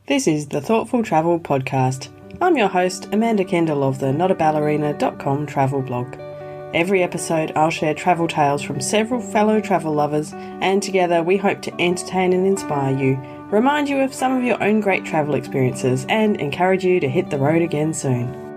This is the Thoughtful Travel Podcast. I'm your host, Amanda Kendall of the notaballerina.com travel blog. Every episode I'll share travel tales from several fellow travel lovers, and together we hope to entertain and inspire you, remind you of some of your own great travel experiences, and encourage you to hit the road again soon.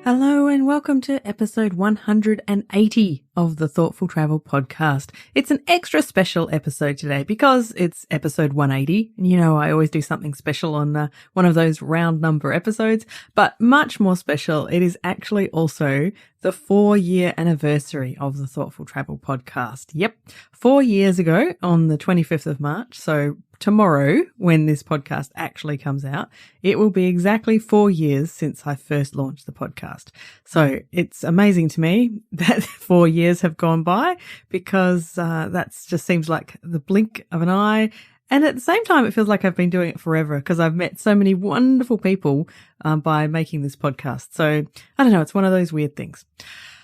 Hello and welcome to episode 180 of the Thoughtful Travel Podcast. It's an extra special episode today because it's episode 180. You know, I always do something special on one of those round number episodes, but much more special, it is actually also the 4-year anniversary of the Thoughtful Travel Podcast. Yep, 4 years ago on the 25th of March, so tomorrow, when this podcast actually comes out, it will be exactly 4 years since I first launched the podcast. So it's amazing to me that 4 years have gone by because that just seems like the blink of an eye. And at the same time, it feels like I've been doing it forever because I've met so many wonderful people by making this podcast. So I don't know, it's one of those weird things.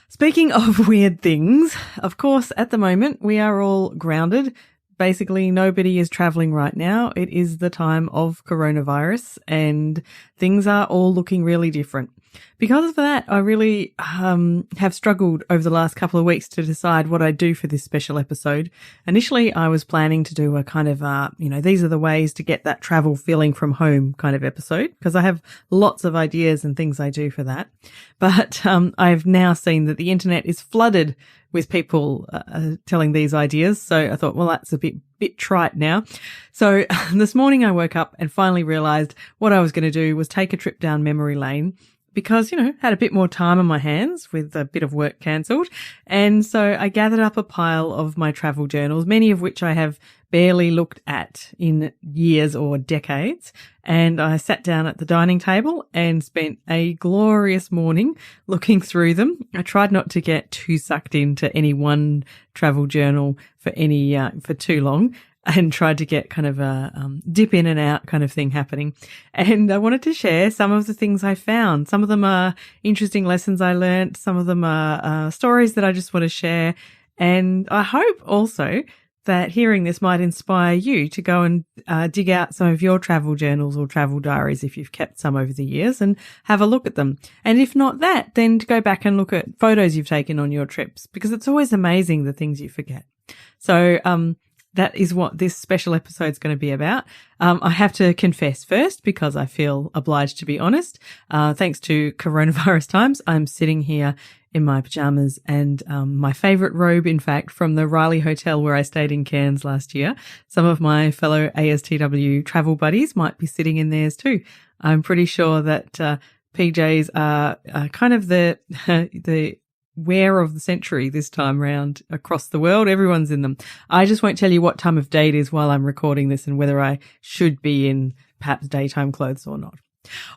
Speaking of weird things, of course, at the moment, we are all grounded. Basically, nobody is traveling right now. It is the time of coronavirus and things are all looking really different. Because of that, I really have struggled over the last couple of weeks to decide what I'd do for this special episode. Initially, I was planning to do a kind of, these are the ways to get that travel feeling from home kind of episode because I have lots of ideas and things I do for that. But I've now seen that the internet is flooded with people telling these ideas. So I thought, well, that's a bit trite now. So this morning I woke up and finally realized what I was going to do was take a trip down memory lane because, had a bit more time on my hands with a bit of work cancelled. And so I gathered up a pile of my travel journals, many of which I have barely looked at in years or decades. And I sat down at the dining table and spent a glorious morning looking through them. I tried not to get too sucked into any one travel journal for too long, and tried to get kind of a dip in and out kind of thing happening. And I wanted to share some of the things I found. Some of them are interesting lessons I learned. Some of them are stories that I just want to share. And I hope also that hearing this might inspire you to go and dig out some of your travel journals or travel diaries if you've kept some over the years and have a look at them. And if not that, then to go back and look at photos you've taken on your trips because it's always amazing the things you forget. So, that is what this special episode is going to be about. I have to confess first, because I feel obliged to be honest. Thanks to coronavirus times, I'm sitting here in my pajamas and my favourite robe, in fact, from the Riley Hotel where I stayed in Cairns last year. Some of my fellow ASTW travel buddies might be sitting in theirs too. I'm pretty sure that PJs are kind of the wear of the century this time round across the world. Everyone's in them. I just won't tell you what time of day it is while I'm recording this and whether I should be in perhaps daytime clothes or not.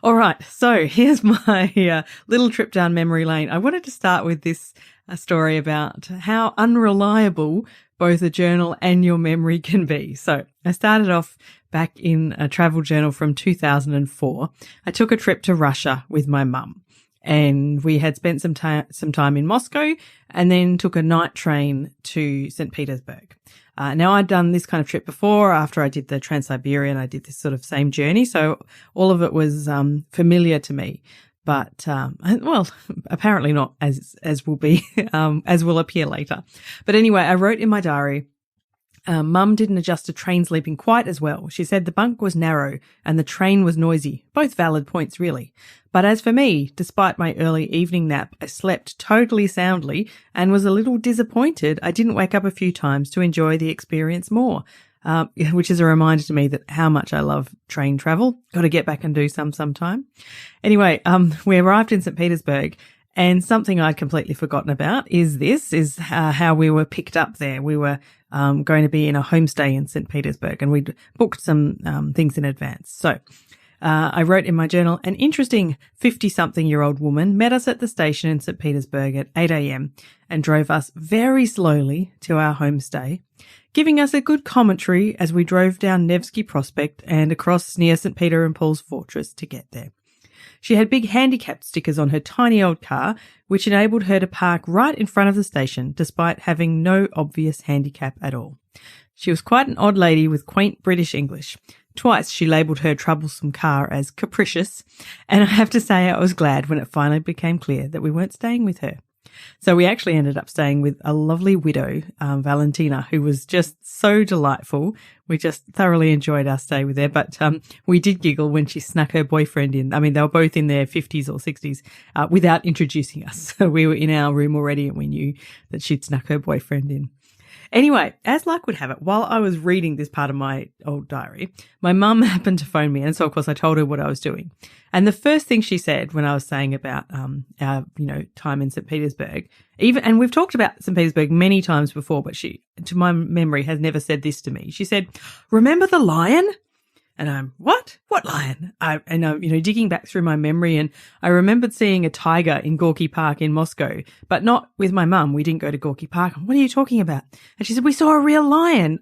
All right. So here's my little trip down memory lane. I wanted to start with this story about how unreliable both a journal and your memory can be. So I started off back in a travel journal from 2004. I took a trip to Russia with my mum. And we had spent some time in Moscow and then took a night train to St. Petersburg. Now I'd done this kind of trip before. After I did the Trans-Siberian, I did this sort of same journey. So all of it was familiar to me. But, apparently not as will be, as will appear later. But anyway, I wrote in my diary, Mum didn't adjust to train sleeping quite as well. She said the bunk was narrow and the train was noisy. Both valid points, really. But as for me, despite my early evening nap, I slept totally soundly and was a little disappointed I didn't wake up a few times to enjoy the experience more, which is a reminder to me that how much I love train travel. Got to get back and do sometime. Anyway, we arrived in St. Petersburg. And something I'd completely forgotten about is how we were picked up there. We were going to be in a homestay in St. Petersburg and we'd booked some things in advance. So I wrote in my journal, an interesting 50-something-year-old woman met us at the station in St. Petersburg at 8 a.m. and drove us very slowly to our homestay, giving us a good commentary as we drove down Nevsky Prospect and across near St. Peter and Paul's Fortress to get there. She had big handicap stickers on her tiny old car, which enabled her to park right in front of the station despite having no obvious handicap at all. She was quite an odd lady with quaint British English. Twice she labelled her troublesome car as capricious, and I have to say I was glad when it finally became clear that we weren't staying with her. So we actually ended up staying with a lovely widow, Valentina, who was just so delightful. We just thoroughly enjoyed our stay with her, but we did giggle when she snuck her boyfriend in. I mean, they were both in their 50s or 60s without introducing us. So we were in our room already and we knew that she'd snuck her boyfriend in. Anyway, as luck would have it, while I was reading this part of my old diary, my mum happened to phone me, and so of course I told her what I was doing. And the first thing she said when I was saying about our time in St. Petersburg, and we've talked about St. Petersburg many times before, but she, to my memory, has never said this to me. She said, "Remember the lion?" And I'm, what? What lion? I'm digging back through my memory, and I remembered seeing a tiger in Gorky Park in Moscow, but not with my mum. We didn't go to Gorky Park. What are you talking about? And she said, we saw a real lion,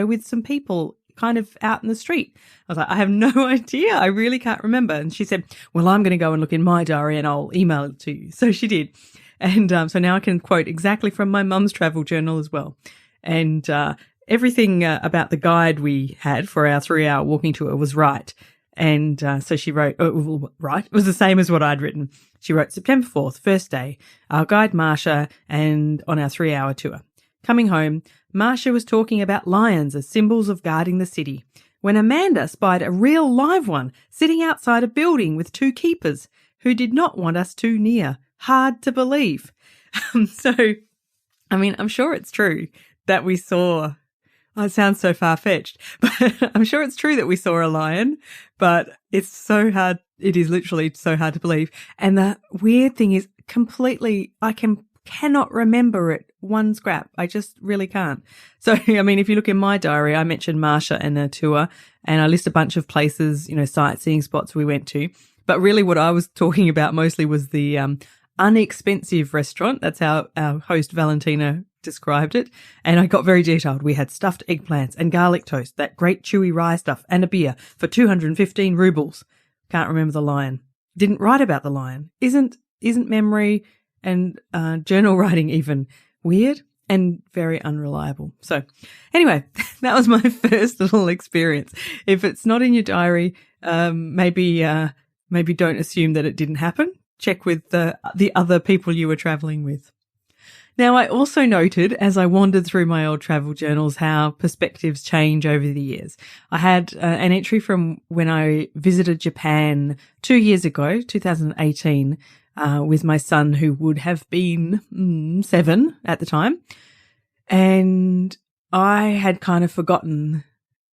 with some people kind of out in the street. I was like, I have no idea. I really can't remember. And she said, well, I'm going to go and look in my diary and I'll email it to you. So she did. And so now I can quote exactly from my mum's travel journal as well. And everything about the guide we had for our 3-hour walking tour was right. And so she wrote, right, it was the same as what I'd written. She wrote September 4th, first day, our guide Marsha, and on our 3-hour tour. Coming home, Marsha was talking about lions as symbols of guarding the city, when Amanda spied a real live one sitting outside a building with 2 keepers who did not want us too near. Hard to believe. So, I mean, I'm sure it's true that we saw... Oh, it sounds so far-fetched, but I'm sure it's true that we saw a lion, but it's so hard. It is literally so hard to believe. And the weird thing is I cannot remember it one scrap. I just really can't. So, I mean, if you look in my diary, I mentioned Marsha and her tour, and I list a bunch of places, sightseeing spots we went to. But really what I was talking about mostly was the unexpensive restaurant. That's how our host Valentina described it. And I got very detailed. We had stuffed eggplants and garlic toast, that great chewy rye stuff, and a beer for 215 rubles. Can't remember the lion. Didn't write about the lion. Isn't memory and journal writing even weird and very unreliable? So anyway, that was my first little experience. If it's not in your diary, maybe don't assume that it didn't happen. Check with the other people you were traveling with. Now, I also noted as I wandered through my old travel journals how perspectives change over the years. I had an entry from when I visited Japan 2 years ago, 2018, with my son, who would have been 7 at the time. And I had kind of forgotten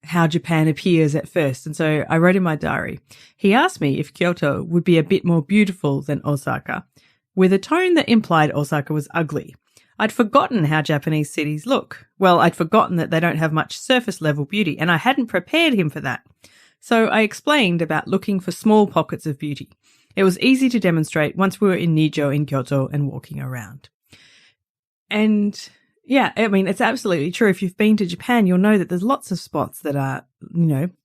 how Japan appears at first. And so I wrote in my diary, he asked me if Kyoto would be a bit more beautiful than Osaka, with a tone that implied Osaka was ugly. I'd forgotten how Japanese cities look. Well, I'd forgotten that they don't have much surface level beauty, and I hadn't prepared him for that. So I explained about looking for small pockets of beauty. It was easy to demonstrate once we were in Nijo in Kyoto and walking around. And yeah, I mean, it's absolutely true. If you've been to Japan, you'll know that there's lots of spots that are,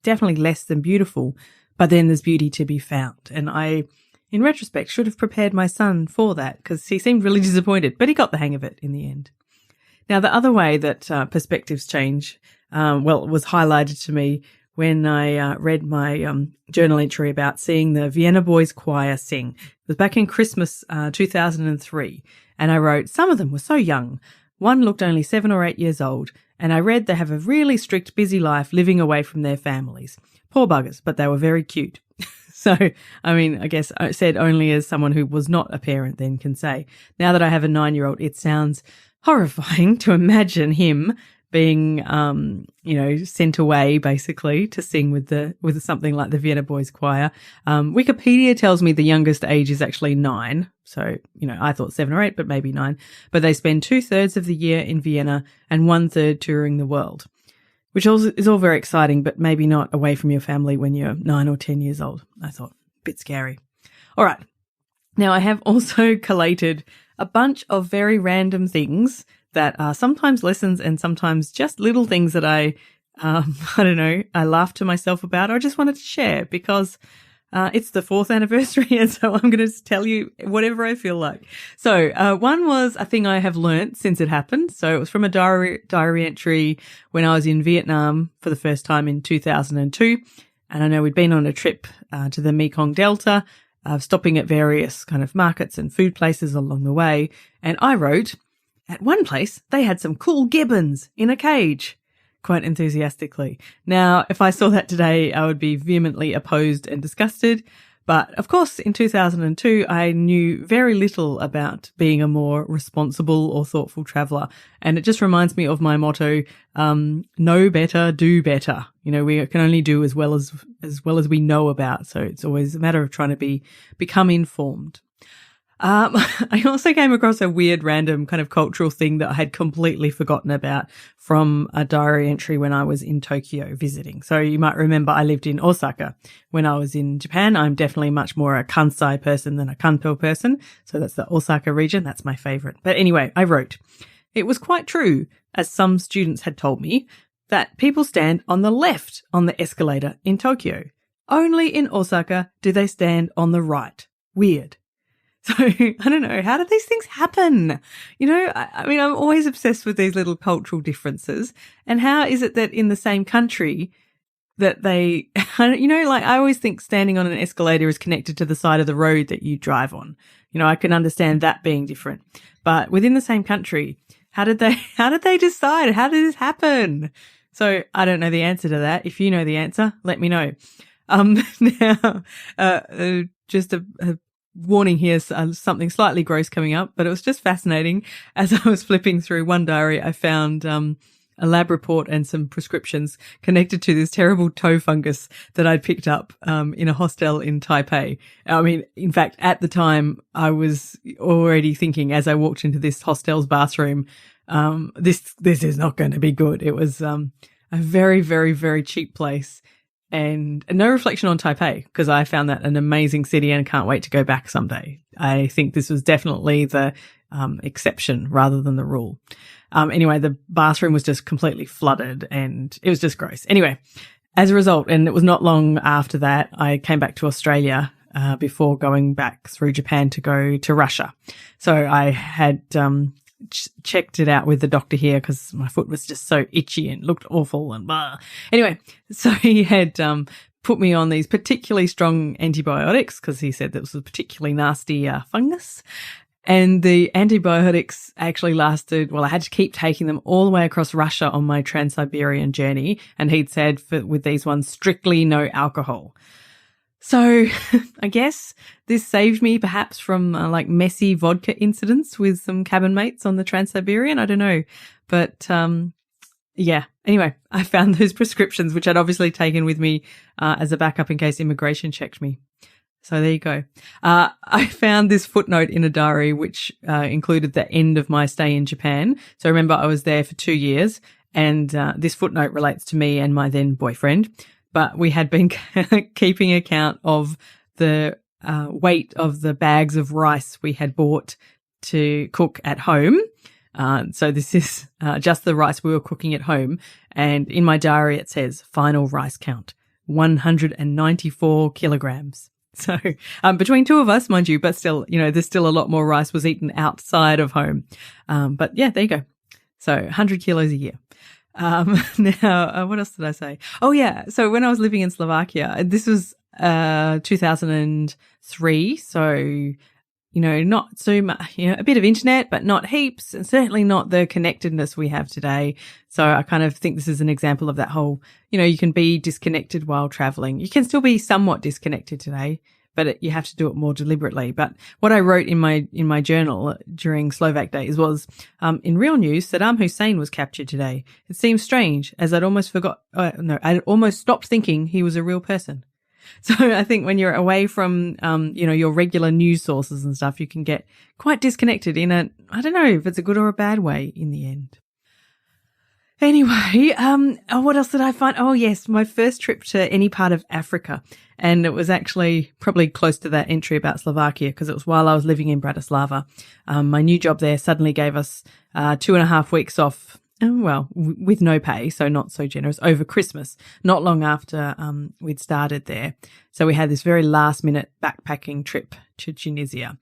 definitely less than beautiful, but then there's beauty to be found. And I, in retrospect, should have prepared my son for that because he seemed really disappointed, but he got the hang of it in the end. Now, the other way that perspectives change, was highlighted to me when I read my journal entry about seeing the Vienna Boys Choir sing. It was back in Christmas 2003, and I wrote, some of them were so young. One looked only 7 or 8 years old, and I read they have a really strict, busy life living away from their families. Poor buggers, but they were very cute. So, I mean, I guess I said only as someone who was not a parent then can say. Now that I have a 9-year-old, it sounds horrifying to imagine him being, sent away basically to sing with something like the Vienna Boys Choir. Wikipedia tells me the youngest age is actually 9. So, I thought 7 or 8, but maybe 9. But they spend 2/3 of the year in Vienna and 1/3 touring the world, which is all very exciting, but maybe not away from your family when you're 9 or 10 years old. I thought, a bit scary. All right. Now, I have also collated a bunch of very random things that are sometimes lessons and sometimes just little things that I laughed to myself about or just wanted to share because It's the 4th anniversary, and so I'm going to tell you whatever I feel like. So one was a thing I have learnt since it happened. So it was from a diary entry when I was in Vietnam for the first time in 2002. And I know we'd been on a trip to the Mekong Delta, stopping at various kind of markets and food places along the way. And I wrote, at one place, they had some cool gibbons in a cage, quite enthusiastically. Now, if I saw that today, I would be vehemently opposed and disgusted. But of course, in 2002, I knew very little about being a more responsible or thoughtful traveller. And it just reminds me of my motto, know better, do better. You know, we can only do as well as we know about. So it's always a matter of trying to become informed. I also came across a weird random kind of cultural thing that I had completely forgotten about from a diary entry when I was in Tokyo visiting. So you might remember I lived in Osaka when I was in Japan. I'm definitely much more a Kansai person than a Kanto person. So that's the Osaka region. That's my favorite. But anyway, I wrote, it was quite true, as some students had told me, that people stand on the left on the escalator in Tokyo. Only in Osaka do they stand on the right. Weird. So I don't know, how do these things happen? You know, I mean, I'm always obsessed with these little cultural differences. And how is it that in the same country that they, you know, like I always think standing on an escalator is connected to the side of the road that you drive on. You know, I can understand that being different. But within the same country, how did they decide? How did this happen? So I don't know the answer to that. If you know the answer, let me know. Now, just a warning here, something slightly gross coming up, but it was just fascinating. As I was flipping through one diary, I found a lab report and some prescriptions connected to this terrible toe fungus that I'd picked up in a hostel in Taipei. I mean, in fact, at the time, I was already thinking as I walked into this hostel's bathroom, this is not going to be good. It was a very, very, very cheap place. And no reflection on Taipei, because I found that an amazing city and can't wait to go back someday. I think this was definitely the exception rather than the rule. Anyway, the bathroom was just completely flooded and it was just gross. Anyway, as a result, and it was not long after that, I came back to Australia before going back through Japan to go to Russia. So I had checked it out with the doctor here because my foot was just so itchy and looked awful and blah. Anyway, so he had put me on these particularly strong antibiotics because he said that was a particularly nasty fungus. And the antibiotics actually lasted, well, I had to keep taking them all the way across Russia on my Trans-Siberian journey. And he'd said with these ones, strictly no alcohol. So I guess this saved me perhaps from like messy vodka incidents with some cabin mates on the Trans-Siberian. I don't know. But yeah, anyway, I found those prescriptions, which I'd obviously taken with me as a backup in case immigration checked me. So there you go. I found this footnote in a diary which included the end of my stay in Japan. So remember, I was there for 2 years, and this footnote relates to me and my then boyfriend. But we had been keeping account of the weight of the bags of rice we had bought to cook at home. So this is just the rice we were cooking at home. And in my diary, it says final rice count, 194 kilograms. So between two of us, mind you, but still, you know, there's still a lot more rice was eaten outside of home. But yeah, there you go. So 100 kilos a year. Now, what else did I say? Oh yeah. So when I was living in Slovakia, this was, 2003. So, you know, not so much, you know, a bit of internet, but not heaps, and certainly not the connectedness we have today. So I kind of think this is an example of that whole, you know, you can be disconnected while traveling. You can still be somewhat disconnected today, but you have to do it more deliberately. But what I wrote in my journal during Slovak days was, in real news, Saddam Hussein was captured today. It seems strange, as I'd almost I'd almost stopped thinking he was a real person. So I think when you're away from, you know, your regular news sources and stuff, you can get quite disconnected in I don't know if it's a good or a bad way in the end. Anyway, what else did I find? Oh, yes, my first trip to any part of Africa. And it was actually probably close to that entry about Slovakia because it was while I was living in Bratislava. My new job there suddenly gave us 2.5 weeks off with no pay, so not so generous, over Christmas, not long after we'd started there. So we had this very last-minute backpacking trip to Tunisia.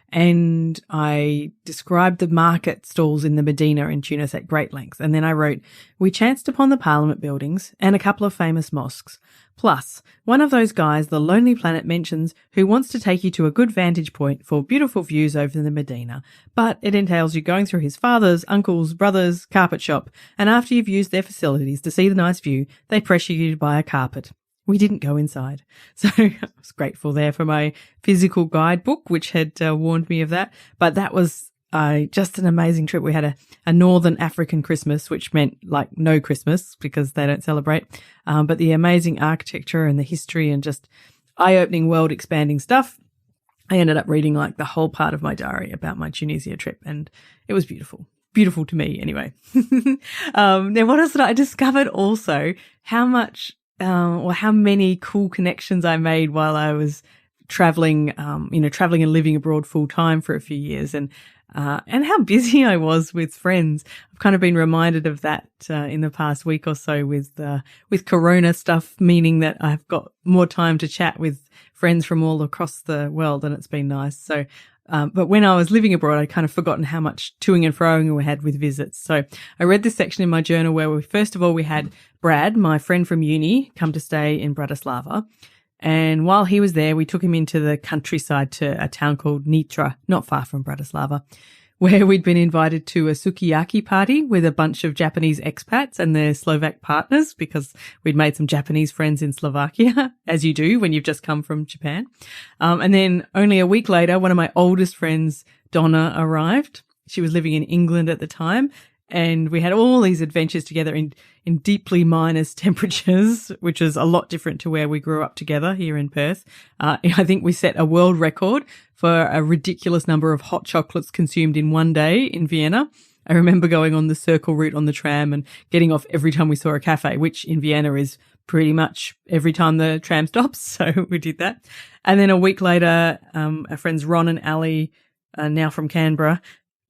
And I described the market stalls in the Medina in Tunis at great length. And then I wrote, we chanced upon the parliament buildings and a couple of famous mosques. Plus, one of those guys the Lonely Planet mentions who wants to take you to a good vantage point for beautiful views over the Medina. But it entails you going through his father's, uncle's, brother's carpet shop. And after you've used their facilities to see the nice view, they pressure you to buy a carpet. We didn't go inside. So I was grateful there for my physical guidebook, which had warned me of that. But that was just an amazing trip. We had a Northern African Christmas, which meant like no Christmas because they don't celebrate. But the amazing architecture and the history and just eye-opening, world-expanding stuff. I ended up reading like the whole part of my diary about my Tunisia trip, and it was beautiful. Beautiful to me anyway. Now, what else did I discovered also how many cool connections I made while I was traveling and living abroad full time for a few years, and how busy I was with friends. I've kind of been reminded of that in the past week or so with Corona stuff, meaning that I've got more time to chat with friends from all across the world, and it's been nice. So, but when I was living abroad, I'd kind of forgotten how much toing and froing we had with visits. So I read this section in my journal where we had Brad, my friend from uni, come to stay in Bratislava. And while he was there, we took him into the countryside to a town called Nitra, not far from Bratislava, where we'd been invited to a sukiyaki party with a bunch of Japanese expats and their Slovak partners because we'd made some Japanese friends in Slovakia, as you do when you've just come from Japan. And then only a week later, one of my oldest friends, Donna, arrived. She was living in England at the time. And we had all these adventures together in deeply minus temperatures, which is a lot different to where we grew up together here in Perth. I think we set a world record for a ridiculous number of hot chocolates consumed in one day in Vienna. I remember going on the circle route on the tram and getting off every time we saw a cafe, which in Vienna is pretty much every time the tram stops. So we did that. And then a week later, our friends Ron and Ali, now from Canberra,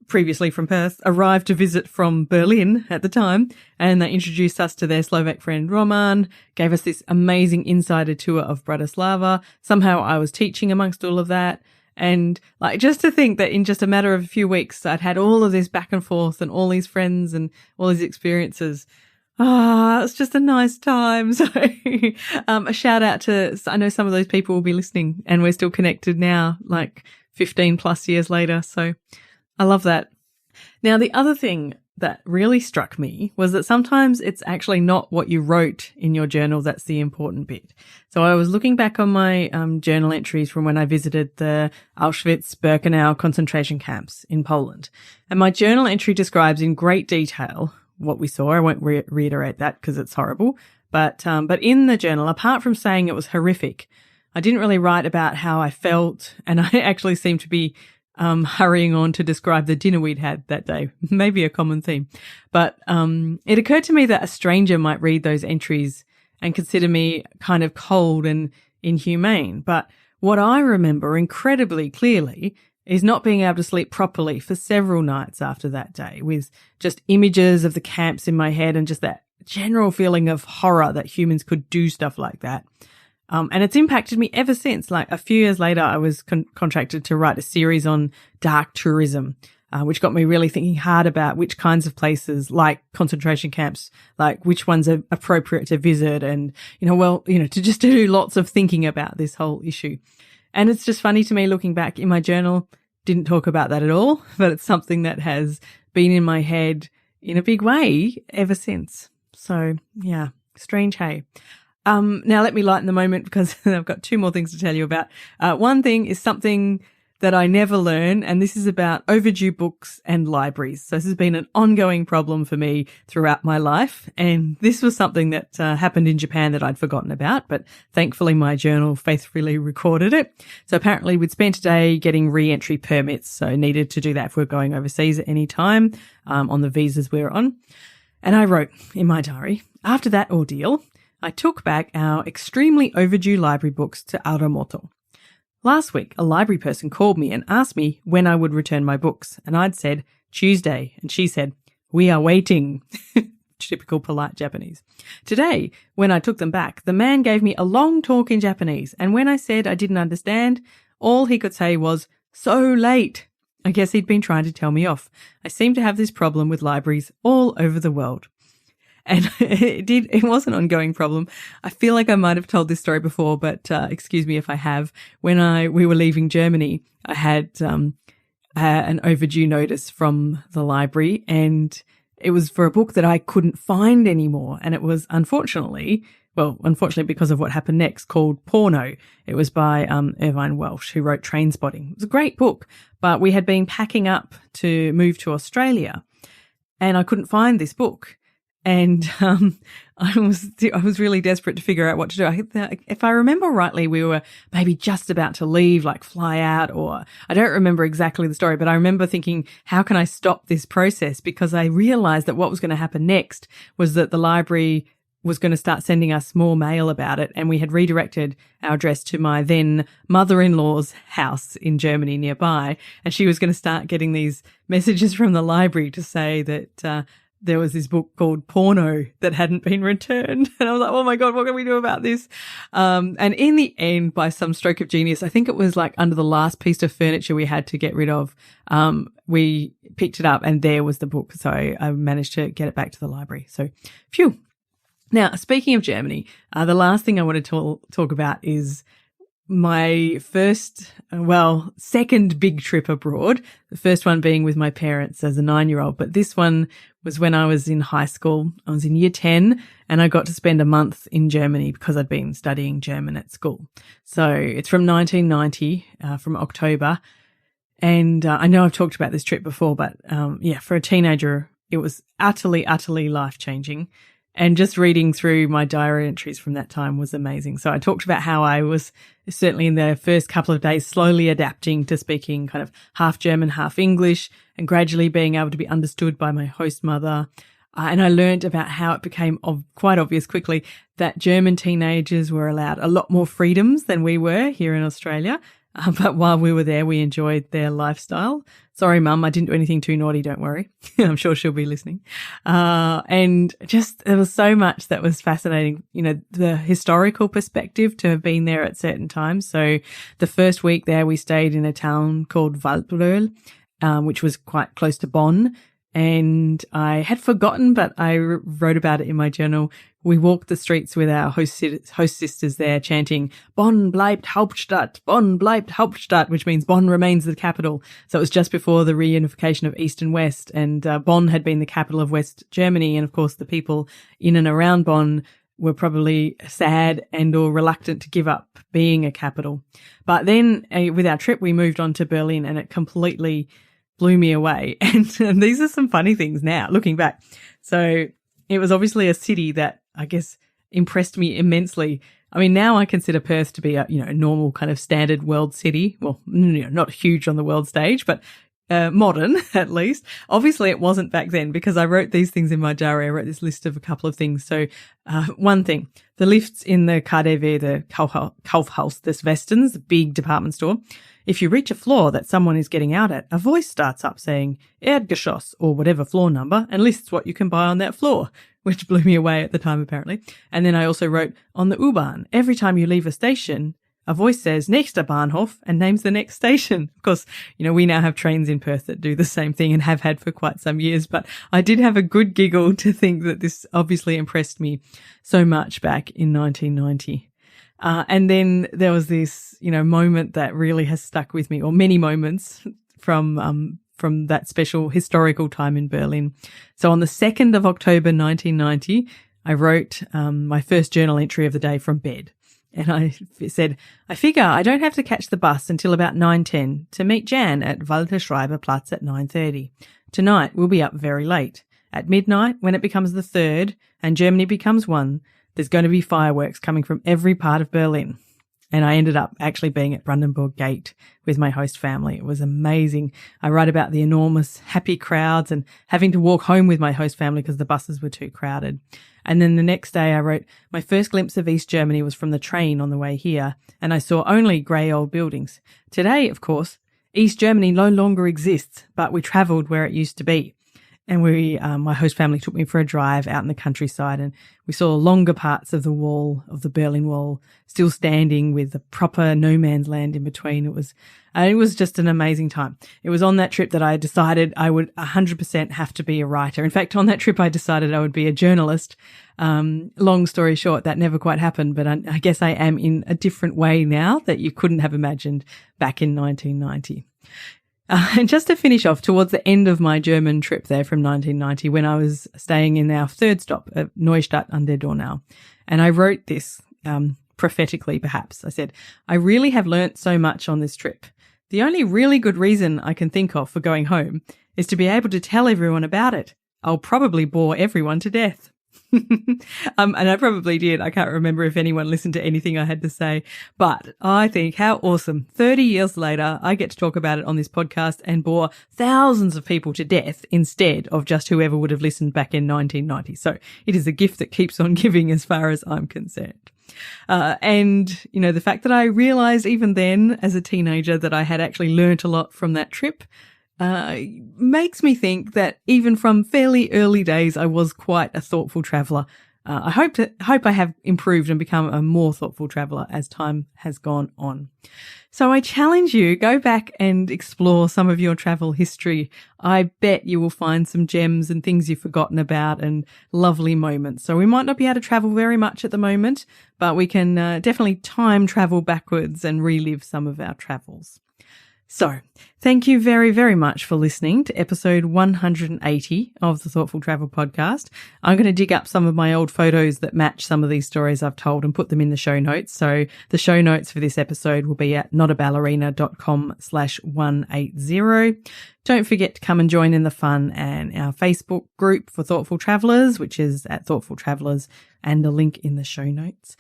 previously from Perth, arrived to visit from Berlin at the time, and they introduced us to their Slovak friend Roman, gave us this amazing insider tour of Bratislava. Somehow I was teaching amongst all of that. And like, just to think that in just a matter of a few weeks, I'd had all of this back and forth and all these friends and all these experiences. It's just a nice time. So, a shout out to, I know some of those people will be listening and we're still connected now, like 15 plus years later. So I love that. Now, the other thing that really struck me was that sometimes it's actually not what you wrote in your journal that's the important bit. So I was looking back on my journal entries from when I visited the Auschwitz-Birkenau concentration camps in Poland. And my journal entry describes in great detail what we saw. I won't reiterate that because it's horrible. But in the journal, apart from saying it was horrific, I didn't really write about how I felt, and I actually seemed to be hurrying on to describe the dinner we'd had that day. Maybe a common theme. But it occurred to me that a stranger might read those entries and consider me kind of cold and inhumane. But what I remember incredibly clearly is not being able to sleep properly for several nights after that day, with just images of the camps in my head and just that general feeling of horror that humans could do stuff like that. And it's impacted me ever since. Like a few years later, I was contracted to write a series on dark tourism, which got me really thinking hard about which kinds of places, like concentration camps, like which ones are appropriate to visit, and, to just do lots of thinking about this whole issue. And it's just funny to me looking back in my journal, didn't talk about that at all, but it's something that has been in my head in a big way ever since. So yeah, strange, hey. Now let me lighten the moment because I've got two more things to tell you about. One thing is something that I never learn, and this is about overdue books and libraries. So this has been an ongoing problem for me throughout my life, and this was something that happened in Japan that I'd forgotten about, but thankfully my journal faithfully recorded it. So apparently we'd spent a day getting re-entry permits, so needed to do that if we're going overseas at any time on the visas we were on. And I wrote in my diary, after that ordeal, I took back our extremely overdue library books to Aoramoto. Last week, a library person called me and asked me when I would return my books, and I'd said Tuesday, and she said, We are waiting. Typical polite Japanese. Today, when I took them back, the man gave me a long talk in Japanese, and when I said I didn't understand, all he could say was, so late. I guess he'd been trying to tell me off. I seem to have this problem with libraries all over the world. And it was an ongoing problem. I feel like I might have told this story before, but excuse me if I have. When we were leaving Germany, I had an overdue notice from the library, and it was for a book that I couldn't find anymore. And it was unfortunately because of what happened next, called Porno. It was by Irvine Welsh, who wrote Trainspotting. It was a great book, but we had been packing up to move to Australia, and I couldn't find this book. And I was really desperate to figure out what to do. If I remember rightly, we were maybe just about to leave, like fly out, or I don't remember exactly the story, but I remember thinking, how can I stop this process? Because I realized that what was going to happen next was that the library was going to start sending us more mail about it, and we had redirected our address to my then mother-in-law's house in Germany nearby, and she was going to start getting these messages from the library to say that there was this book called Porno that hadn't been returned. And I was like, oh my God, what can we do about this? And in the end, by some stroke of genius, I think it was like under the last piece of furniture we had to get rid of, we picked it up and there was the book. So I managed to get it back to the library. So phew. Now, speaking of Germany, the last thing I want to talk about is my second big trip abroad. The first one being with my parents as a 9-year-old, but this one was when I was in high school. I was in year 10 and I got to spend a month in Germany because I'd been studying German at school. So it's from 1990, from October. And I know I've talked about this trip before, but for a teenager, it was utterly, utterly life-changing. And just reading through my diary entries from that time was amazing. So I talked about how I was certainly in the first couple of days slowly adapting to speaking kind of half German, half English, and gradually being able to be understood by my host mother. And I learned about how it became quite obvious quickly that German teenagers were allowed a lot more freedoms than we were here in Australia. But while we were there, we enjoyed their lifestyle. Sorry, Mum, I didn't do anything too naughty, don't worry. I'm sure she'll be listening. And just there was so much that was fascinating, the historical perspective to have been there at certain times. So the first week there, we stayed in a town called Waldbröl, which was quite close to Bonn. And I had forgotten, but I wrote about it in my journal. We walked the streets with our host sisters there chanting, Bonn bleibt Hauptstadt, Bonn bleibt Hauptstadt, which means Bonn remains the capital. So it was just before the reunification of East and West, and Bonn had been the capital of West Germany. And of course, the people in and around Bonn were probably sad and or reluctant to give up being a capital. But then with our trip, we moved on to Berlin, and it completely blew me away. And these are some funny things now, looking back. So it was obviously a city that I guess impressed me immensely. I mean, now I consider Perth to be a normal kind of standard world city. Well, not huge on the world stage, but modern at least. Obviously it wasn't back then because I wrote these things in my diary. I wrote this list of a couple of things. So one thing, the lifts in the KaDeWe, the Kaufhaus des Westens, the big department store. If you reach a floor that someone is getting out at, a voice starts up saying Erdgeschoss or whatever floor number and lists what you can buy on that floor, which blew me away at the time apparently. And then I also wrote on the U-Bahn, every time you leave a station, a voice says Nächster Bahnhof and names the next station. Of course, we now have trains in Perth that do the same thing and have had for quite some years, but I did have a good giggle to think that this obviously impressed me so much back in 1990. And then there was this, moment that really has stuck with me, or many moments from that special historical time in Berlin. So on the 2nd of October, 1990, I wrote my first journal entry of the day from bed. And I said, I figure I don't have to catch the bus until about 9:10 to meet Jan at Walter Schreiber Platz at 9:30. Tonight we'll be up very late. At midnight, when it becomes the 3rd and Germany becomes one, there's going to be fireworks coming from every part of Berlin. And I ended up actually being at Brandenburg Gate with my host family. It was amazing. I write about the enormous happy crowds and having to walk home with my host family because the buses were too crowded. And then the next day I wrote, my first glimpse of East Germany was from the train on the way here, and I saw only grey old buildings. Today, of course, East Germany no longer exists, but we travelled where it used to be. And my host family took me for a drive out in the countryside, and we saw longer parts of the wall, of the Berlin Wall, still standing with the proper no man's land in between. It was just an amazing time. It was on that trip that I decided I would 100% have to be a writer. In fact, on that trip, I decided I would be a journalist. Long story short, that never quite happened, but I guess I am in a different way now that you couldn't have imagined back in 1990. And just to finish off, towards the end of my German trip there from 1990, when I was staying in our third stop at Neustadt an der Donau, and I wrote this prophetically, perhaps. I said, I really have learnt so much on this trip. The only really good reason I can think of for going home is to be able to tell everyone about it. I'll probably bore everyone to death. And I probably did. I can't remember if anyone listened to anything I had to say, but I think how awesome. 30 years later, I get to talk about it on this podcast and bore thousands of people to death instead of just whoever would have listened back in 1990. So it is a gift that keeps on giving as far as I'm concerned. And, the fact that I realized even then as a teenager that I had actually learnt a lot from that trip makes me think that even from fairly early days, I was quite a thoughtful traveller. I hope I have improved and become a more thoughtful traveller as time has gone on. So I challenge you, go back and explore some of your travel history. I bet you will find some gems and things you've forgotten about and lovely moments. So we might not be able to travel very much at the moment, but we can definitely time travel backwards and relive some of our travels. So, thank you very, very much for listening to episode 180 of the Thoughtful Travel Podcast. I'm going to dig up some of my old photos that match some of these stories I've told and put them in the show notes. So the show notes for this episode will be at notaballerina.com/180. Don't forget to come and join in the fun and our Facebook group for Thoughtful Travellers, which is at Thoughtful Travellers, and a link in the show notes.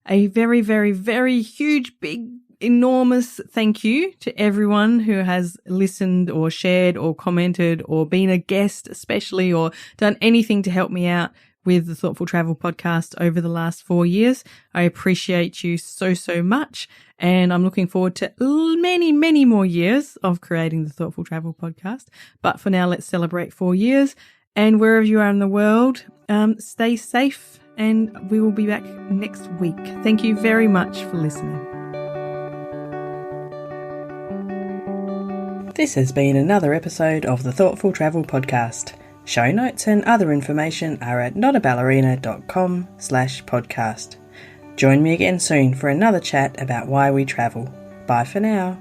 A very, very, very huge, big, enormous thank you to everyone who has listened or shared or commented or been a guest especially or done anything to help me out with the Thoughtful Travel Podcast over the last 4 years. I appreciate you so, so much, and I'm looking forward to many, many more years of creating the Thoughtful Travel Podcast. But for now, let's celebrate 4 years, and wherever you are in the world, stay safe, and we will be back next week. Thank you very much for listening. This has been another episode of the Thoughtful Travel Podcast. Show notes and other information are at notaballerina.com/podcast. Join me again soon for another chat about why we travel. Bye for now.